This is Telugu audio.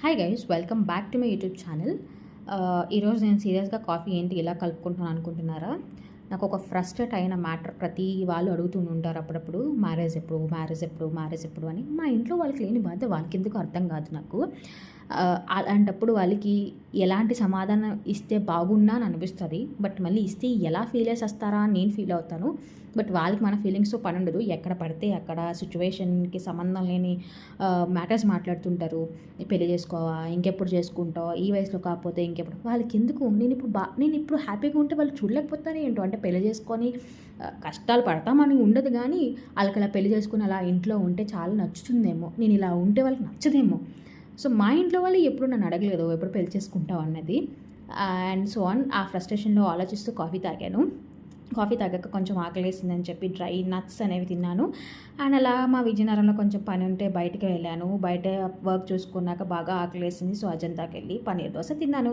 Hi guys, welcome back to my YouTube channel. ఈరోజు నేను సీరియస్గా కాఫీ ఏంటి ఇలా కలుపుకుంటున్నాను అనుకుంటున్నారా? నాకు ఒక ఫ్రస్ట్రేట్ అయిన మ్యాటర్ ప్రతి వాళ్ళు అడుగుతూ ఉంటారు అప్పుడప్పుడు, మ్యారేజ్ ఎప్పుడు మ్యారేజ్ ఎప్పుడు మ్యారేజ్ ఎప్పుడు అని. మా ఇంట్లో వాళ్ళకి లేని బాధ వాళ్ళకి ఎందుకు అర్థం కాదు నాకు. అలాంటప్పుడు వాళ్ళకి ఎలాంటి సమాధానం ఇస్తే బాగున్నా అని అనిపిస్తుంది. బట్ మళ్ళీ ఇస్తే ఎలా ఫీల్ చేసేస్తారా అని నేను ఫీల్ అవుతాను. బట్ వాళ్ళకి మన ఫీలింగ్స్తో పని ఉండదు. ఎక్కడ పడితే అక్కడ సిచ్యువేషన్కి సంబంధం లేని మ్యాటర్స్ మాట్లాడుతుంటారు. పెళ్లి చేసుకోవా, ఇంకెప్పుడు చేసుకుంటావు, ఈ వయసులో కాకపోతే ఇంకెప్పుడు. వాళ్ళకి ఎందుకు? నేను ఇప్పుడు హ్యాపీగా ఉంటే వాళ్ళు చూడలేకపోతానే ఏంటో. అంటే పెళ్లి చేసుకొని కష్టాలు పడతామని ఉండదు, కానీ వాళ్ళకి అలా పెళ్లి చేసుకుని అలా ఇంట్లో ఉంటే చాలా నచ్చుతుందేమో. నేను ఇలా ఉంటే వాళ్ళకి నచ్చదేమో. సో మా ఇంట్లో వాళ్ళు ఎప్పుడు నన్ను అడగలేదు ఎప్పుడు పెళ్లి చేసుకుంటావు అన్నది. అండ్ సో ఆన్ ఆ ఫ్రస్ట్రేషన్లో ఆలోచిస్తూ కాఫీ తాగాను. కాఫీ తాగాక కొంచెం ఆకలేసిందని చెప్పి డ్రై నట్స్ అనేవి తిన్నాను. అండ్ అలా మా విజయనగరంలో కొంచెం పని ఉంటే బయటకు వెళ్ళాను. బయట వర్క్ చూసుకున్నాక బాగా ఆకలేసింది. సో అజంతాకి వెళ్ళి పన్నీర్ దోశ తిన్నాను.